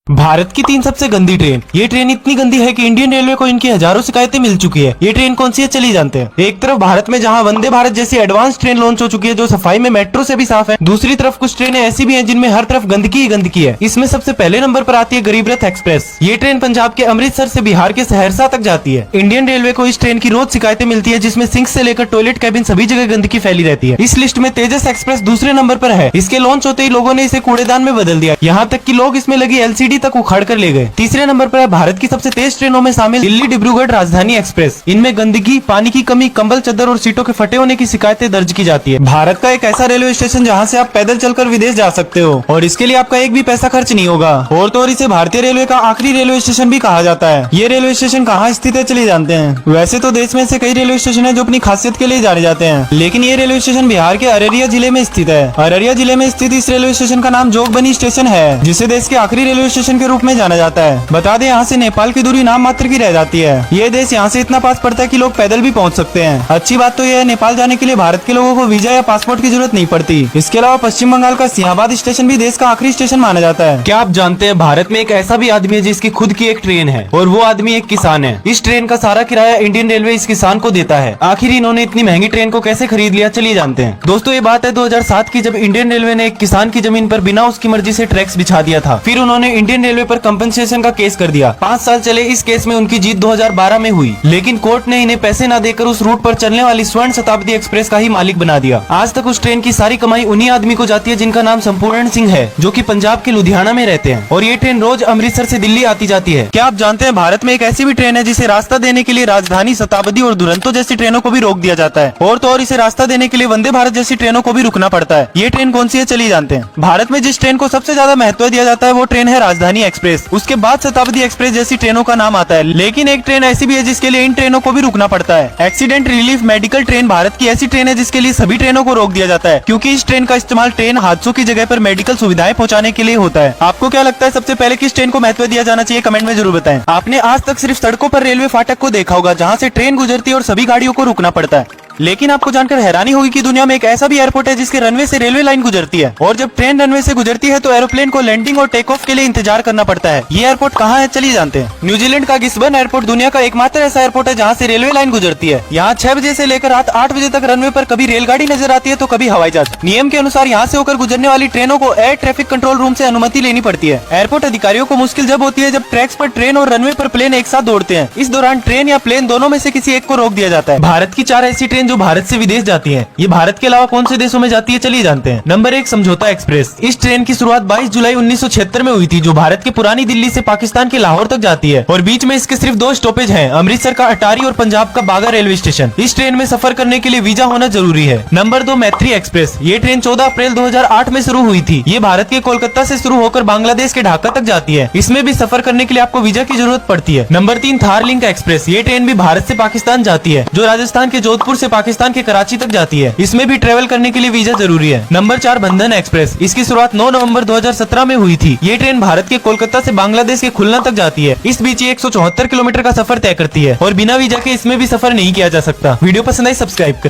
भारत की 3 सबसे गंदी ट्रेन। ये ट्रेन इतनी गंदी है कि इंडियन रेलवे को इनकी हजारों शिकायतें मिल चुकी है। ये ट्रेन कौन सी है चलिए जानते हैं। एक तरफ भारत में जहां वंदे भारत जैसी एडवांस ट्रेन लॉन्च हो चुकी है जो सफाई में मेट्रो से भी साफ है, दूसरी तरफ कुछ ट्रेनें ऐसी भी हैं जिनमें हर तरफ गंदगी ही गंदगी है। इसमें सबसे पहले नंबर पर आती है गरीब रथ एक्सप्रेस। ये ट्रेन पंजाब के अमृतसर से बिहार के सहरसा तक जाती है। इंडियन रेलवे को इस ट्रेन की रोज शिकायतें मिलती है जिसमें सिंक से लेकर टॉयलेट कैबिन सभी जगह गंदगी फैली रहती है। इस लिस्ट में तेजस एक्सप्रेस दूसरे नंबर पर है। इसके लॉन्च होते ही लोगों ने इसे कूड़ेदान में बदल दिया, यहाँ तक कि लोग इसमें लगी LCD तक उखाड़ कर ले गए। तीसरे नंबर पर है भारत की सबसे तेज ट्रेनों में शामिल दिल्ली डिब्रूगढ़ राजधानी एक्सप्रेस। इनमें गंदगी, पानी की कमी, कंबल चद्दर और सीटों के फटे होने की शिकायतें दर्ज की जाती है। भारत का एक ऐसा रेलवे स्टेशन जहां से आप पैदल चलकर विदेश जा सकते हो और इसके लिए आपका एक भी पैसा खर्च नहीं होगा। और तो और इसे भारतीय रेलवे का आखिरी रेलवे स्टेशन भी कहा जाता है। ये रेलवे स्टेशन कहाँ स्थित है चलिए जानते हैं। वैसे तो देश में से कई रेलवे स्टेशन है जो अपनी खासियत के लिए जाने जाते हैं, लेकिन ये रेलवे स्टेशन बिहार के अररिया जिले में स्थित है। अररिया जिले में स्थित इस रेलवे स्टेशन का नाम जोगबनी स्टेशन है, जिसे देश के आखिरी रेलवे स्टेशन के रूप में जाना जाता है। बता दें यहाँ से नेपाल की दूरी नाम मात्र की रह जाती है। ये देश यहाँ से इतना पास पड़ता है कि लोग पैदल भी पहुँच सकते हैं। अच्छी बात तो यह है नेपाल जाने के लिए भारत के लोगों को वीजा या पासपोर्ट की जरूरत नहीं पड़ती। इसके अलावा पश्चिम बंगाल का सिंहाबाद स्टेशन भी देश का आखिरी स्टेशन माना जाता है। क्या आप जानते हैं भारत में एक ऐसा भी आदमी है जिसकी खुद की एक ट्रेन है और वो आदमी एक किसान है। इस ट्रेन का सारा किराया इंडियन रेलवे इस किसान को देता है। आखिर इन्होंने इतनी महंगी ट्रेन को कैसे खरीद लिया चलिए जानते हैं। दोस्तों ये बात है 2007 की, जब इंडियन रेलवे ने एक किसान की जमीन पर बिना उसकी मर्जी से ट्रैक्स बिछा दिया था। फिर उन्होंने इंडियन रेलवे पर कंपनसेशन का केस कर दिया। 5 साल चले इस केस में उनकी जीत 2012 में हुई, लेकिन कोर्ट ने इन्हें पैसे न देकर उस रूट पर चलने वाली स्वर्ण शताब्दी एक्सप्रेस का ही मालिक बना दिया। आज तक उस ट्रेन की सारी कमाई उन्हीं आदमी को जाती है जिनका नाम संपूर्ण सिंह है, जो कि पंजाब के लुधियाना में रहते हैं। और ये ट्रेन रोज अमृतसर से दिल्ली आती जाती है। क्या आप जानते हैं भारत में एक ऐसी भी ट्रेन है जिसे रास्ता देने के लिए राजधानी, शताब्दी और दुरंतो जैसी ट्रेनों को भी रोक दिया जाता है। और तो और इसे रास्ता देने के लिए वंदे भारत जैसी ट्रेनों को भी रुकना पड़ता है। ये ट्रेन कौन सी है चलिए जानते हैं। भारत में जिस ट्रेन को सबसे ज्यादा महत्व दिया जाता है वो ट्रेन है राजधानी एक्सप्रेस। उसके बाद शताब्दी एक्सप्रेस जैसी ट्रेनों का नाम आता है, लेकिन एक ट्रेन ऐसी भी है जिसके लिए इन ट्रेनों को भी रुकना पड़ता है। Accident relief medical train Bharat की ऐसी ट्रेन है जिसके लिए सभी ट्रेनों को रोक दिया जाता है, क्योंकि इस ट्रेन का इस्तेमाल ट्रेन हादसों की जगह पर मेडिकल सुविधाएं पहुंचाने के लिए होता है। आपको क्या लगता है सबसे पहले किस ट्रेन को महत्व दिया जाना चाहिए, कमेंट में जरूर बताएं। आपने आज तक सिर्फ सड़कों पर रेलवे फाटक को देखा होगा जहाँ से ट्रेन गुजरती है और सभी गाड़ियों को रुकना पड़ता है, लेकिन आपको जानकर हैरानी होगी कि दुनिया में एक ऐसा भी एयरपोर्ट है जिसके रनवे से रेलवे लाइन गुजरती है। और जब ट्रेन रनवे से गुजरती है तो एरोप्लेन को लैंडिंग और टेक ऑफ के लिए इंतजार करना पड़ता है। ये एयरपोर्ट कहाँ है चलिए जानते हैं। न्यूजीलैंड का गिस्बर्न एयरपोर्ट दुनिया का एकमात्र ऐसा एयरपोर्ट है जहाँ से रेलवे लाइन गुजरती है। यहाँ 6 बजे से लेकर रात 8 बजे तक रनवे पर कभी रेलगाड़ी नजर आती है तो कभी हवाई जहाज। नियम के अनुसार यहाँ से होकर गुजरने वाली ट्रेनों को एयर ट्रैफिक कंट्रोल रूम से अनुमति लेनी पड़ती है। एयरपोर्ट अधिकारियों को मुश्किल जब होती है जब ट्रैक्स पर ट्रेन और रनवे पर प्लेन एक साथ दौड़ते हैं। इस दौरान ट्रेन या प्लेन दोनों में से किसी एक को रोक दिया जाता है। भारत की 4 ऐसी ट्रेन जो भारत से विदेश जाती है। ये भारत के अलावा कौन से देशों में जाती है चलिए जानते हैं। नंबर 1 समझौता एक्सप्रेस। इस ट्रेन की शुरुआत 22 जुलाई 1976 में हुई थी, जो भारत के पुरानी दिल्ली से पाकिस्तान के लाहौर तक जाती है और बीच में इसके सिर्फ 2 स्टॉपेज हैं, अमृतसर का अटारी और पंजाब का बागा रेलवे स्टेशन। इस ट्रेन में सफर करने के लिए वीजा होना जरूरी है। नंबर 2 मैत्री एक्सप्रेस। ये ट्रेन 14 अप्रैल 2008 में शुरू हुई थी। ये भारत के कोलकाता से शुरू होकर बांग्लादेश के ढाका तक जाती है। इसमें भी सफर करने के लिए आपको वीजा की जरूरत पड़ती है। Number 3 Thar link express. ये ट्रेन भी भारत से पाकिस्तान जाती है, जो राजस्थान के जोधपुर से पाकिस्तान के कराची तक जाती है। इसमें भी ट्रेवल करने के लिए वीजा जरूरी है। नंबर 4 बंधन एक्सप्रेस। इसकी शुरुआत 9 नवंबर 2017 में हुई थी। ये ट्रेन भारत के कोलकाता से बांग्लादेश के खुलना तक जाती है। इस बीच 174 किलोमीटर का सफर तय करती है और बिना वीजा के इसमें भी सफर नहीं किया जा सकता। वीडियो पसंद आई सब्सक्राइब करें।